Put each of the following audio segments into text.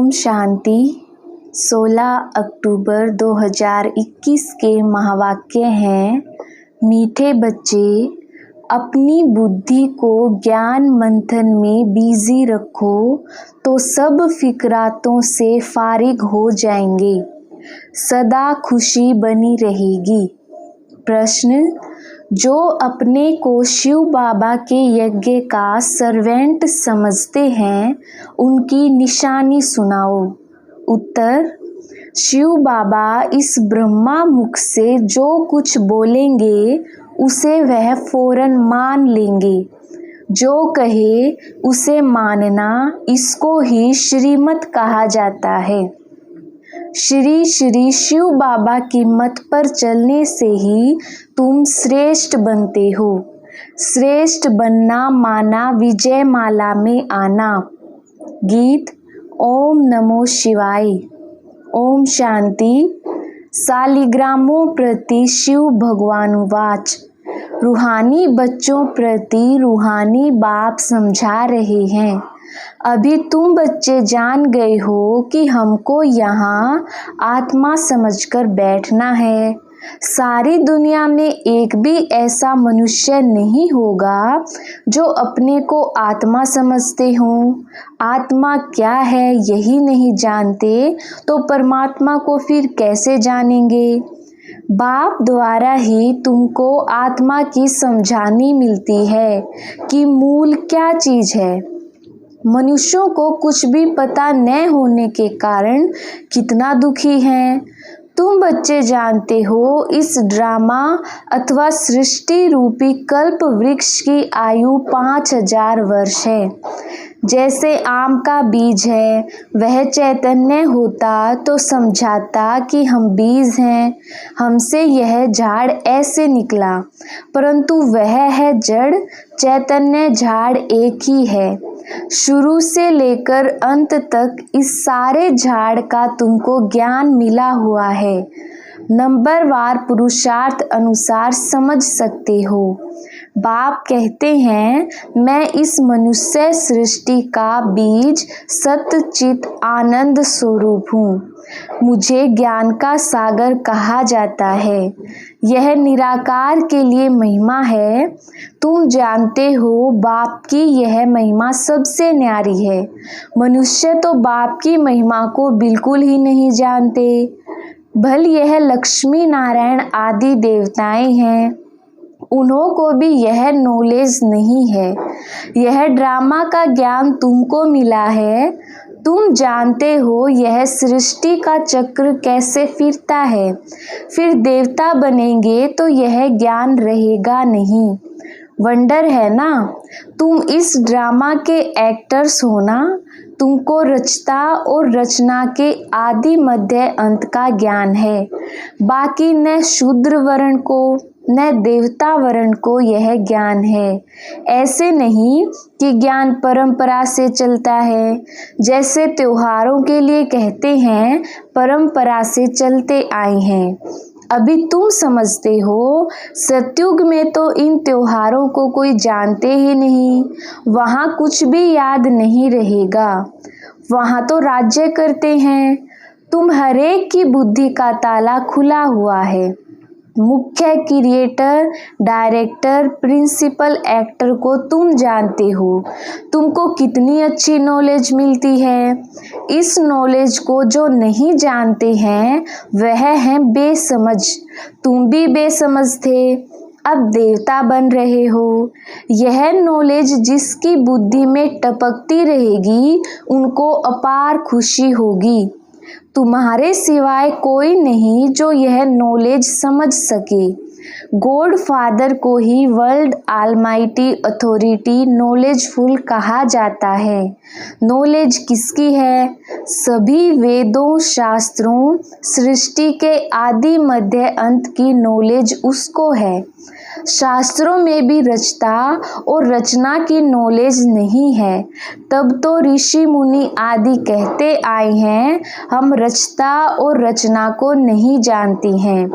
ओम शांति। 16 अक्टूबर 2021 के महावाक्य हैं, मीठे बच्चे, अपनी बुद्धि को ज्ञान मंथन में बिजी रखो तो सब फिक्रातों से फारिग हो जाएंगे, सदा खुशी बनी रहेगी। प्रश्न: जो अपने को शिव बाबा के यज्ञ का सर्वेंट समझते हैं, उनकी निशानी सुनाओ। उत्तर: शिव बाबा इस ब्रह्मा मुख से जो कुछ बोलेंगे उसे वह फौरन मान लेंगे। जो कहे उसे मानना, इसको ही श्रीमत कहा जाता है। श्री श्री शिव बाबा की मत पर चलने से ही तुम श्रेष्ठ बनते हो। श्रेष्ठ बनना माना विजय माला में आना। गीत ओम नमो शिवाय। ओम शांति। सालिग्रामों प्रति शिव भगवान वाच। रूहानी बच्चों प्रति रूहानी बाप समझा रहे हैं। अभी तुम बच्चे जान गए हो कि हमको यहाँ आत्मा समझकर बैठना है। सारी दुनिया में एक भी ऐसा मनुष्य नहीं होगा जो अपने को आत्मा समझते हों। आत्मा क्या है यही नहीं जानते तो परमात्मा को फिर कैसे जानेंगे। बाप द्वारा ही तुमको आत्मा की समझानी मिलती है कि मूल क्या चीज है। मनुष्यों को कुछ भी पता न होने के कारण कितना दुखी हैं। तुम बच्चे जानते हो, इस ड्रामा अथवा सृष्टि रूपी कल्प वृक्ष की आयु 5000 वर्ष है। जैसे आम का बीज है, वह चैतन्य होता तो समझाता कि हम बीज हैं, हमसे यह झाड़ ऐसे निकला, परंतु वह है जड़, चैतन्य झाड़ एक ही है। शुरू से लेकर अंत तक इस सारे झाड़ का तुमको ज्ञान मिला हुआ है। नंबरवार पुरुषार्थ अनुसार समझ सकते हो। बाप कहते हैं, मैं इस मनुष्य सृष्टि का बीज सत्य चित आनंद स्वरूप हूँ। मुझे ज्ञान का सागर कहा जाता है। यह निराकार के लिए महिमा है। तुम जानते हो, बाप की यह महिमा सबसे न्यारी है। मनुष्य तो बाप की महिमा को बिल्कुल ही नहीं जानते। भल यह लक्ष्मी नारायण आदि देवताएं हैं, उन्हों को भी यह नॉलेज नहीं है। यह ड्रामा का ज्ञान तुमको मिला है। तुम जानते हो यह सृष्टि का चक्र कैसे फिरता है। फिर देवता बनेंगे तो यह ज्ञान रहेगा नहीं। वंडर है ना। तुम इस ड्रामा के एक्टर्स हो ना। तुमको रचता और रचना के आदि मध्य अंत का ज्ञान है। बाकी न शूद्र वर्ण को न देवता वर्ण को यह ज्ञान है। ऐसे नहीं कि ज्ञान परंपरा से चलता है। जैसे त्योहारों के लिए कहते हैं, परंपरा से चलते आए हैं। अभी तुम समझते हो, सतयुग में तो इन त्योहारों को कोई जानते ही नहीं। वहाँ कुछ भी याद नहीं रहेगा। वहाँ तो राज्य करते हैं। तुम हरेक की बुद्धि का ताला खुला हुआ है। मुख्य क्रिएटर, डायरेक्टर, प्रिंसिपल एक्टर को तुम जानते हो। तुमको कितनी अच्छी नॉलेज मिलती है। इस नॉलेज को जो नहीं जानते हैं वह हैं बेसमझ। तुम भी बेसमझ थे, अब देवता बन रहे हो। यह नॉलेज जिसकी बुद्धि में टपकती रहेगी उनको अपार खुशी होगी। तुम्हारे सिवाय कोई नहीं जो यह नॉलेज समझ सके। गॉड फादर को ही वर्ल्ड आलमाइटी अथॉरिटी नॉलेजफुल कहा जाता है। नॉलेज किसकी है? सभी वेदों, शास्त्रों, सृष्टि के आदि मध्य अंत की नॉलेज उसको है। शास्त्रों में भी रचता और रचना की नॉलेज नहीं है। तब तो ऋषि मुनि आदि कहते आए हैं, हम रचता और रचना को नहीं जानती हैं।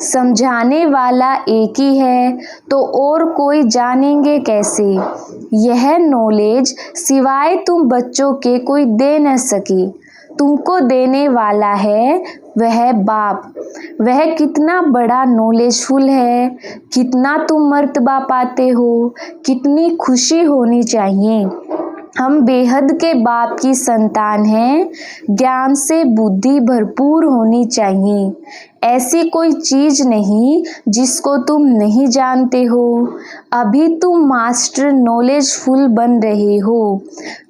समझाने वाला एक ही है तो और कोई जानेंगे कैसे। यह नॉलेज सिवाय तुम बच्चों के कोई दे न सके। तुमको देने वाला है वह बाप। वह कितना बड़ा नॉलेजफुल है, कितना तुम मर्तबा पाते हो, कितनी खुशी होनी चाहिए। हम बेहद के बाप की संतान हैं। ज्ञान से बुद्धि भरपूर होनी चाहिए। ऐसी कोई चीज नहीं जिसको तुम नहीं जानते हो। अभी तुम मास्टर नॉलेजफुल बन रहे हो।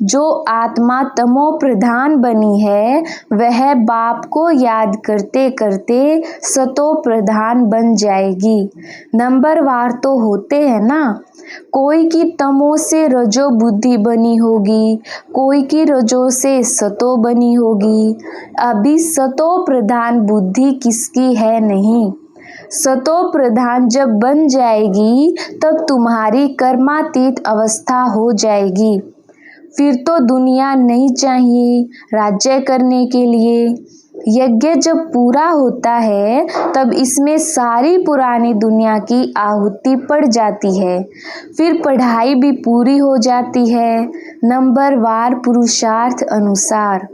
जो आत्मा तमो प्रधान बनी है वह बाप को याद करते करते सतो प्रधान बन जाएगी। नंबरवार तो होते हैं ना। कोई की तमो से रजो बुद्धि बनी होगी, कोई की रजो से सतो बनी होगी। अभी सतो प्रधान बुद्धि किसकी है नहीं। सतो प्रधान जब बन जाएगी तब तुम्हारी कर्मातीत अवस्था हो जाएगी। फिर तो दुनिया नहीं चाहिए राज्य करने के लिए। यज्ञ जब पूरा होता है तब इसमें सारी पुरानी दुनिया की आहुति पड़ जाती है। फिर पढ़ाई भी पूरी हो जाती है नंबरवार पुरुषार्थ अनुसार।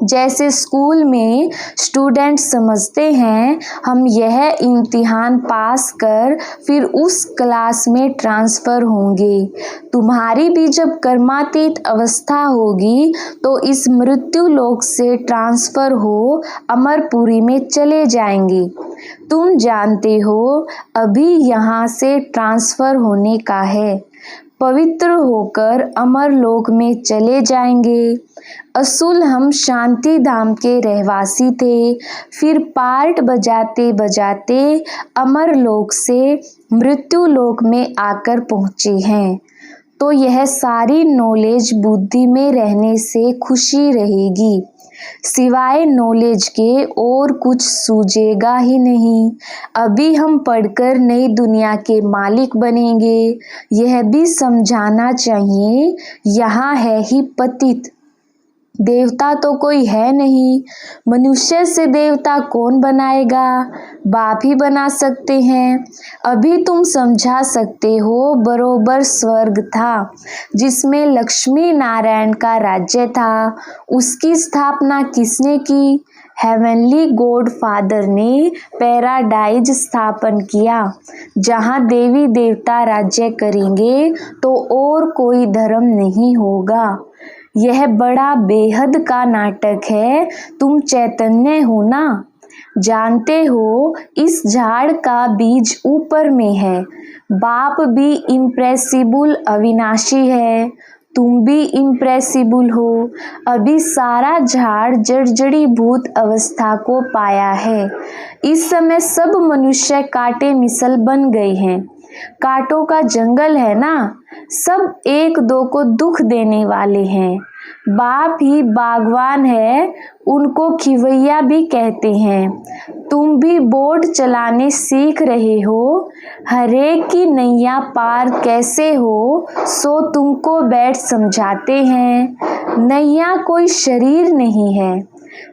जैसे स्कूल में स्टूडेंट समझते हैं हम यह इम्तिहान पास कर फिर उस क्लास में ट्रांसफ़र होंगे। तुम्हारी भी जब कर्मातीत अवस्था होगी तो इस मृत्यु लोक से ट्रांसफ़र हो अमरपुरी में चले जाएंगे। तुम जानते हो अभी यहाँ से ट्रांसफ़र होने का है। पवित्र होकर अमरलोक में चले जाएंगे। असूल हम शांति धाम के रहवासी थे, फिर पार्ट बजाते बजाते अमरलोक से मृत्यु लोक में आकर पहुँचे हैं। तो यह सारी नॉलेज बुद्धि में रहने से खुशी रहेगी। सिवाय नॉलेज के और कुछ सूझेगा ही नहीं। अभी हम पढ़कर नई दुनिया के मालिक बनेंगे। यह भी समझाना चाहिए यहाँ है ही पतित। देवता तो कोई है नहीं। मनुष्य से देवता कौन बनाएगा? बाप ही बना सकते हैं। अभी तुम समझा सकते हो बरोबर स्वर्ग था जिसमें लक्ष्मी नारायण का राज्य था। उसकी स्थापना किसने की? हेवनली गॉड फादर ने पैराडाइज स्थापन किया। जहाँ देवी देवता राज्य करेंगे तो और कोई धर्म नहीं होगा। यह बड़ा बेहद का नाटक है। तुम चैतन्य हो ना? जानते हो इस झाड़ का बीज ऊपर में है। बाप भी इम्प्रेसिबल अविनाशी है। तुम भी इम्प्रेसिबल हो। अभी सारा झाड़ जड़जड़ी भूत अवस्था को पाया है। इस समय सब मनुष्य कांटे मिसल बन गए हैं। कांटों का जंगल है ना। सब एक दो को दुख देने वाले हैं। बाप ही बागवान है, उनको खिवैया भी कहते हैं। तुम भी बोट चलाने सीख रहे हो। हरेक की नैया पार कैसे हो सो तुमको बैठ समझाते हैं। नैया कोई शरीर नहीं है।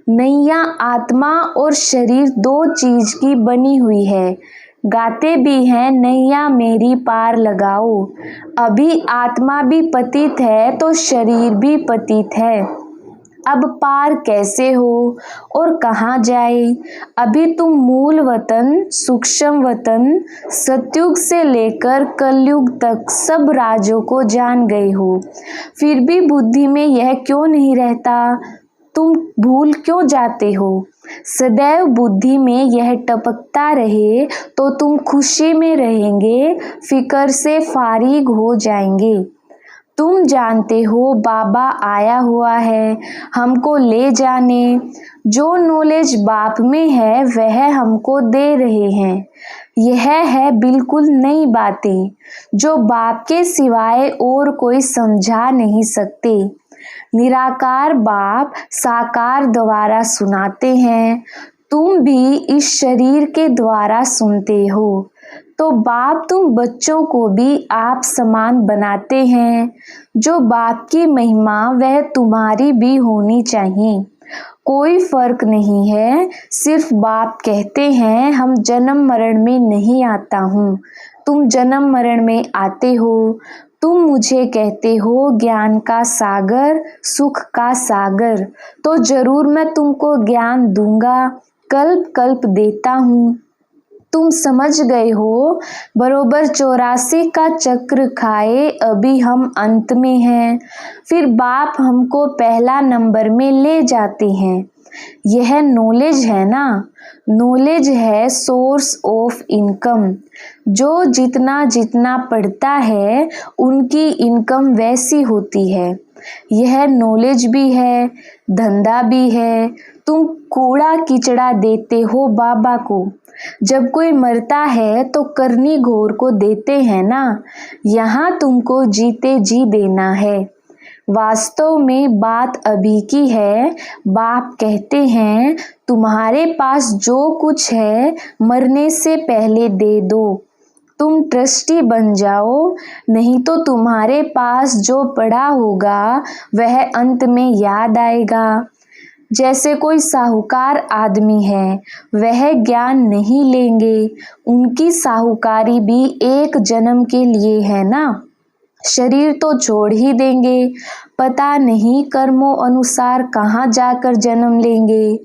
नैया आत्मा और शरीर दो चीज की बनी हुई है। गाते भी हैं नैया मेरी पार लगाओ। अभी आत्मा भी पतित है तो शरीर भी पतित है। अब पार कैसे हो और कहाँ जाए? अभी तुम मूल वतन, सूक्ष्म वतन, सतयुग से लेकर कलयुग तक सब राजों को जान गए हो। फिर भी बुद्धि में यह क्यों नहीं रहता? तुम भूल क्यों जाते हो? सदैव बुद्धि में यह टपकता रहे तो तुम खुशी में रहेंगे, फिकर से फारिग हो जाएंगे। तुम जानते हो बाबा आया हुआ है हमको ले जाने। जो नॉलेज बाप में है वह हमको दे रहे हैं। यह है बिल्कुल नई बातें जो बाप के सिवाय और कोई समझा नहीं सकते। निराकार बाप साकार द्वारा सुनाते हैं। तुम भी इस शरीर के द्वारा सुनते हो। तो बाप तुम बच्चों को भी आप समान बनाते हैं। जो बाप की महिमा वह तुम्हारी भी होनी चाहिए। कोई फर्क नहीं है। सिर्फ बाप कहते हैं हम जन्म मरण में नहीं आता हूँ। तुम जन्म मरण में आते हो। तुम मुझे कहते हो ज्ञान का सागर, सुख का सागर, तो जरूर मैं तुमको ज्ञान दूंगा, कल्प कल्प देता हूँ। तुम समझ गए हो, बरोबर 84 का चक्र खाए अभी हम अंत में हैं, फिर बाप हमको पहला नंबर में ले जाते हैं। यह नॉलेज है ना, नॉलेज है सोर्स ऑफ इनकम। जो जितना जितना पढ़ता है उनकी इनकम वैसी होती है। यह नॉलेज भी है, धंधा भी है। तुम कूड़ा कीचड़ा देते हो बाबा को, जब कोई मरता है तो करनी घोर को देते हैं ना। यहाँ तुमको जीते जी देना है। वास्तव में बात अभी की है। बाप कहते हैं तुम्हारे पास जो कुछ है मरने से पहले दे दो, तुम ट्रस्टी बन जाओ, नहीं तो तुम्हारे पास जो पड़ा होगा वह अंत में याद आएगा। जैसे कोई साहूकार आदमी है, वह ज्ञान नहीं लेंगे, उनकी साहूकारी भी एक जन्म के लिए है ना। शरीर तो छोड़ ही देंगे, पता नहीं कर्मों अनुसार कहाँ जाकर जन्म लेंगे।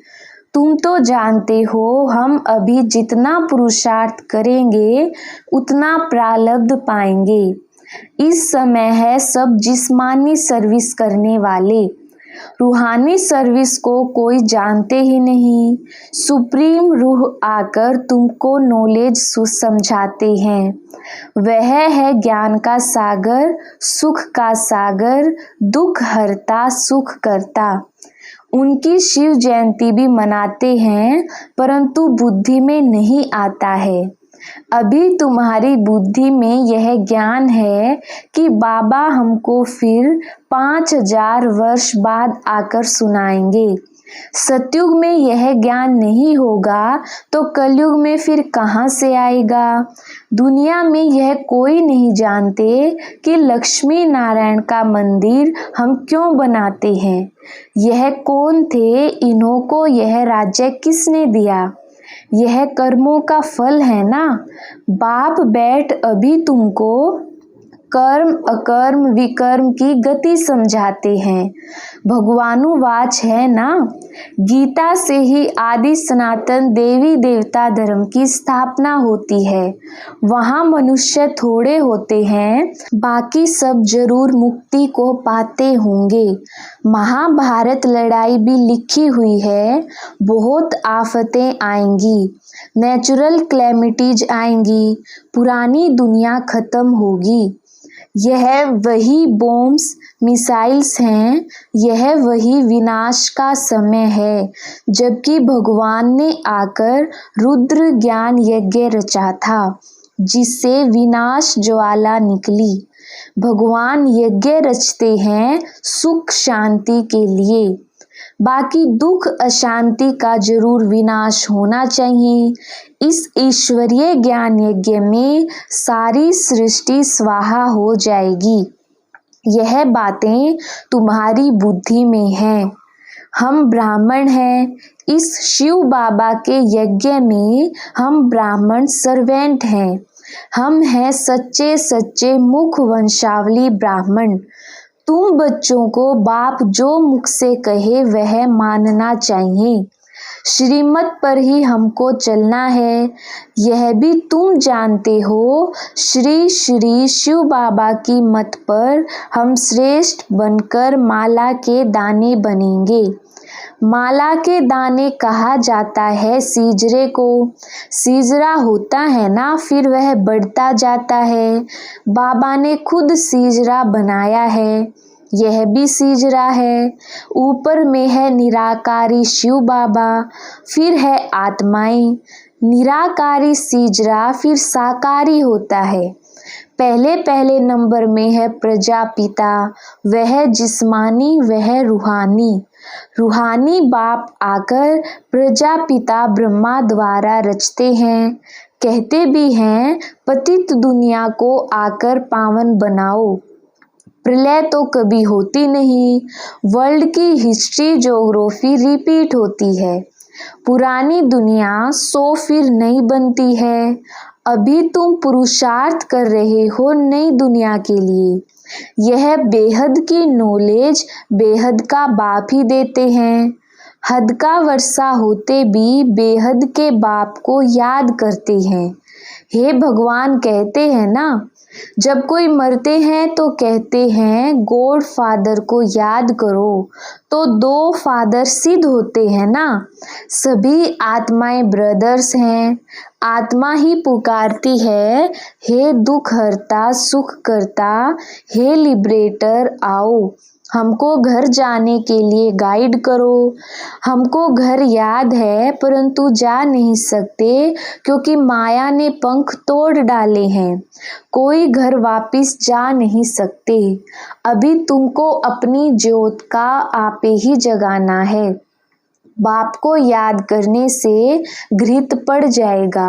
तुम तो जानते हो हम अभी जितना पुरुषार्थ करेंगे उतना प्रारब्ध पाएंगे। इस समय है सब जिस्मानी सर्विस करने वाले, रूहानी सर्विस को कोई जानते ही नहीं। सुप्रीम रूह आकर तुमको नॉलेज समझाते हैं। वह है ज्ञान का सागर, सुख का सागर, दुख हरता सुख करता। उनकी शिव जयंती भी मनाते हैं, परंतु बुद्धि में नहीं आता है। अभी तुम्हारी बुद्धि में यह ज्ञान है कि बाबा हमको फिर 5000 वर्ष बाद आकर सुनाएंगे। सतयुग में यह ज्ञान नहीं होगा तो कलयुग में फिर कहाँ से आएगा। दुनिया में यह कोई नहीं जानते कि लक्ष्मी नारायण का मंदिर हम क्यों बनाते हैं। यह कौन थे, इन्हों को यह राज्य किसने दिया। यह कर्मों का फल है ना। बाप बैठ अभी तुमको कर्म अकर्म विकर्म की गति समझाते हैं। भगवानुवाच है ना, गीता से ही आदि सनातन देवी देवता धर्म की स्थापना होती है। वहाँ मनुष्य थोड़े होते हैं, बाकी सब जरूर मुक्ति को पाते होंगे। महाभारत लड़ाई भी लिखी हुई है। बहुत आफतें आएंगी, नेचुरल क्लैमिटीज आएंगी, पुरानी दुनिया खत्म होगी। यह वही बॉम्ब्स मिसाइल्स हैं, यह वही विनाश का समय है। जबकि भगवान ने आकर रुद्र ज्ञान यज्ञ रचा था, जिससे विनाश ज्वाला निकली। भगवान यज्ञ रचते हैं सुख शांति के लिए, बाकी दुख अशांति का जरूर विनाश होना चाहिए। इस ईश्वरीय ज्ञान यज्ञ में सारी सृष्टि स्वाहा हो जाएगी। यह बातें तुम्हारी बुद्धि में हैं। हम ब्राह्मण हैं। इस शिव बाबा के यज्ञ में हम ब्राह्मण सर्वेंट हैं। हम हैं सच्चे सच्चे मुख वंशावली ब्राह्मण। तुम बच्चों को बाप जो मुख से कहे वह मानना चाहिए। श्रीमत पर ही हमको चलना है, यह भी तुम जानते हो। श्री श्री शिव बाबा की मत पर हम श्रेष्ठ बनकर माला के दाने बनेंगे। माला के दाने कहा जाता है सीजरे को। सीजरा होता है ना, फिर वह बढ़ता जाता है। बाबा ने खुद सीजरा बनाया है, यह भी सीजरा है। ऊपर में है निराकारी शिव बाबा, फिर है आत्माएं। निराकारी सीजरा फिर साकारी होता है। पहले पहले नंबर में है प्रजापिता, वह जिस्मानी वह रूहानी। रूहानी बाप आकर प्रजापिता ब्रह्मा द्वारा रचते हैं। कहते भी हैं पतित दुनिया को आकर पावन बनाओ। प्रलय तो कभी होती नहीं, वर्ल्ड की हिस्ट्री ज्योग्राफी रिपीट होती है। पुरानी दुनिया सो फिर नई बनती है। अभी तुम पुरुषार्थ कर रहे हो नई दुनिया के लिए। यह बेहद की नॉलेज बेहद का बाप ही देते हैं। हद का वर्षा होते भी बेहद के बाप को याद करते हैं। हे भगवान कहते हैं ना, जब कोई मरते हैं तो कहते हैं गॉड फादर को याद करो, तो दो फादर सिद्ध होते हैं ना। सभी आत्माएं ब्रदर्स हैं। आत्मा ही पुकारती है, हे दुख हरता सुख करता, हे लिबरेटर आओ, हमको घर जाने के लिए गाइड करो। हमको घर याद है परंतु जा नहीं सकते क्योंकि माया ने पंख तोड़ डाले हैं। कोई घर वापिस जा नहीं सकते। अभी तुमको अपनी ज्योत का आपे ही जगाना है। बाप को याद करने से घृत पड़ जाएगा।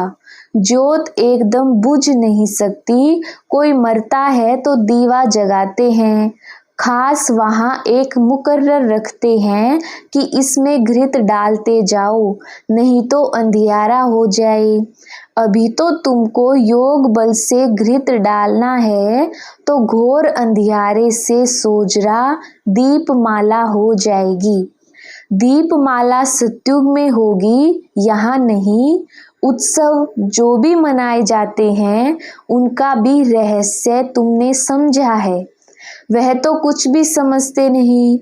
ज्योत एकदम बुझ नहीं सकती। कोई मरता है तो दीवा जगाते हैं। खास वहाँ एक मुकर्रर रखते हैं कि इसमें घृत डालते जाओ, नहीं तो अंधियारा हो जाए। अभी तो तुमको योग बल से घृत डालना है तो घोर अंधियारे से सोजरा दीपमाला हो जाएगी। दीपमाला सत्युग में होगी, यहाँ नहीं। उत्सव जो भी मनाए जाते हैं उनका भी रहस्य तुमने समझा है। वह तो कुछ भी समझते नहीं,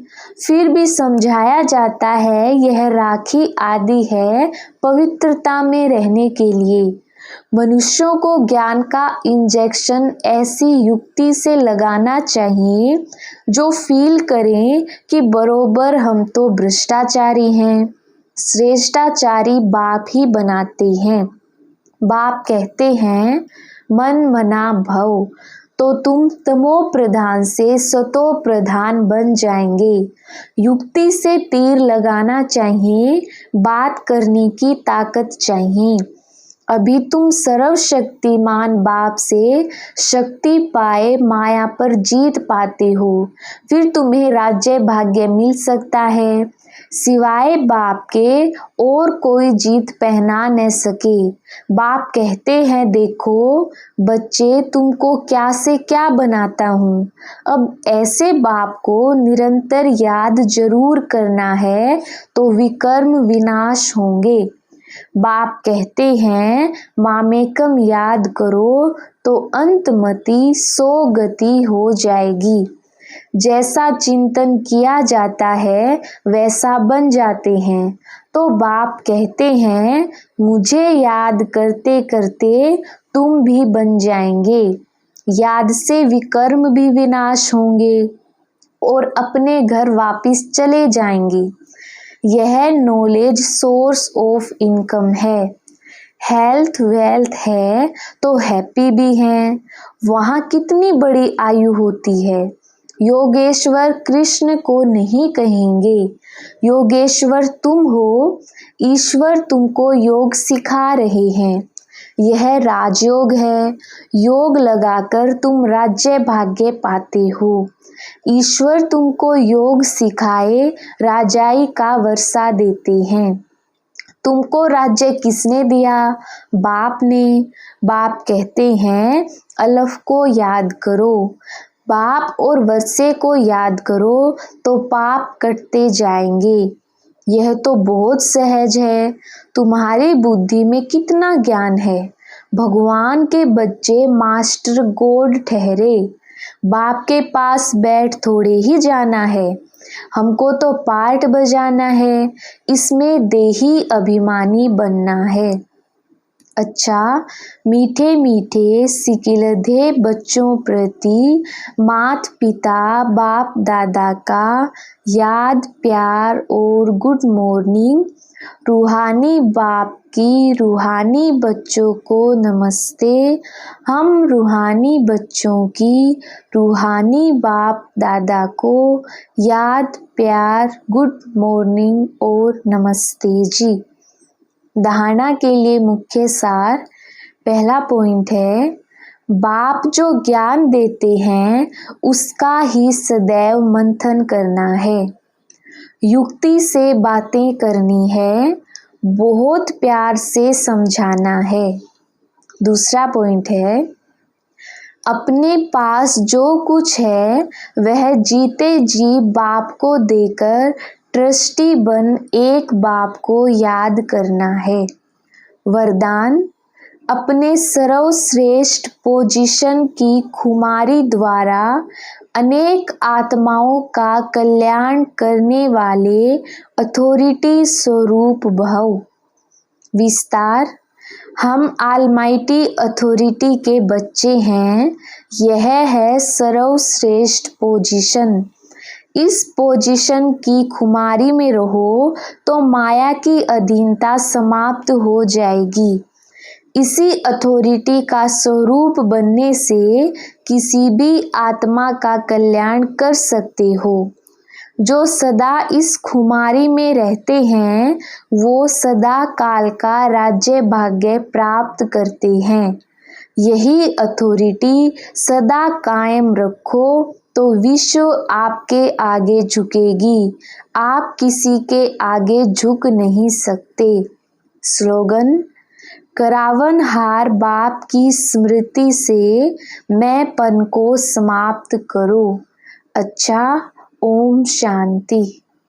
फिर भी समझाया जाता है यह राखी आदि है पवित्रता में रहने के लिए। मनुष्यों को ज्ञान का इंजेक्शन ऐसी युक्ति से लगाना चाहिए जो फील करें कि बरोबर हम तो भ्रष्टाचारी हैं। श्रेष्ठाचारी बाप ही बनाते हैं। बाप कहते हैं मन मना भव, तो तुम तमो प्रधान से सतो प्रधान बन जाएंगे। युक्ति से तीर लगाना चाहिए, बात करने की ताकत चाहिए। अभी तुम सर्वशक्तिमान बाप से शक्ति पाए माया पर जीत पाते हो, फिर तुम्हें राज्य भाग्य मिल सकता है। सिवाय बाप के और कोई जीत पहना न सके। बाप कहते हैं देखो बच्चे, तुमको क्या से क्या बनाता हूँ। अब ऐसे बाप को निरंतर याद जरूर करना है तो विकर्म विनाश होंगे। बाप कहते हैं मामेकम याद करो तो अंतमति सो गति हो जाएगी। जैसा चिंतन किया जाता है वैसा बन जाते हैं। तो बाप कहते हैं मुझे याद करते करते तुम भी बन जाएंगे। याद से विकर्म भी विनाश होंगे और अपने घर वापिस चले जाएंगे। यह नॉलेज सोर्स ऑफ इनकम है। हेल्थ वेल्थ है तो हैप्पी भी हैं। वहाँ कितनी बड़ी आयु होती है। योगेश्वर कृष्ण को नहीं कहेंगे, योगेश्वर तुम हो। ईश्वर तुमको योग सिखा रहे हैं। यह राजयोग है। योग लगाकर तुम राज्य भाग्य पाते हो। ईश्वर तुमको योग सिखाए राजाई का वर्षा देते हैं। तुमको राज्य किसने दिया? बाप ने। बाप कहते हैं अलफ को याद करो। बाप और वर्षे को याद करो तो पाप कटते जाएंगे। यह तो बहुत सहज है। तुम्हारी बुद्धि में कितना ज्ञान है। भगवान के बच्चे मास्टर गॉड ठहरे। बाप के पास बैठ थोड़े ही जाना है। हमको तो पार्ट बजाना है, इसमें देही अभिमानी बनना है। अच्छा, मीठे मीठे सिकिलधे बच्चों प्रति मात पिता बाप दादा का याद प्यार और गुड मॉर्निंग। रूहानी बाप की रूहानी बच्चों को नमस्ते। हम रूहानी बच्चों की रूहानी बाप दादा को याद प्यार गुड मॉर्निंग और नमस्ते जी। धारणा के लिए मुख्य सार। पहला पॉइंट है बाप जो ज्ञान देते हैं उसका ही सदैव मंथन करना है। युक्ति से बातें करनी है। बहुत प्यार से समझाना है। दूसरा पॉइंट है, अपने पास जो कुछ है वह जीते जी बाप को देकर ट्रस्टी बन एक बाप को याद करना है। वरदान, अपने सर्वश्रेष्ठ पोजीशन की खुमारी द्वारा अनेक आत्माओं का कल्याण करने वाले अथॉरिटी स्वरूप भव। विस्तार, हम ऑलमाइटी अथॉरिटी के बच्चे हैं। यह है सर्वश्रेष्ठ पोजीशन। इस पोजीशन की खुमारी में रहो तो माया की अधीनता समाप्त हो जाएगी। इसी अथॉरिटी का स्वरूप बनने से किसी भी आत्मा का कल्याण कर सकते हो। जो सदा इस खुमारी में रहते हैं वो सदा काल का राज्य भाग्य प्राप्त करते हैं। यही अथॉरिटी सदा कायम रखो तो विश्व आपके आगे झुकेगी। आप किसी के आगे झुक नहीं सकते। स्लोगन, करावनहार बाप की स्मृति से मैंपन को समाप्त करो। अच्छा, ओम शांति।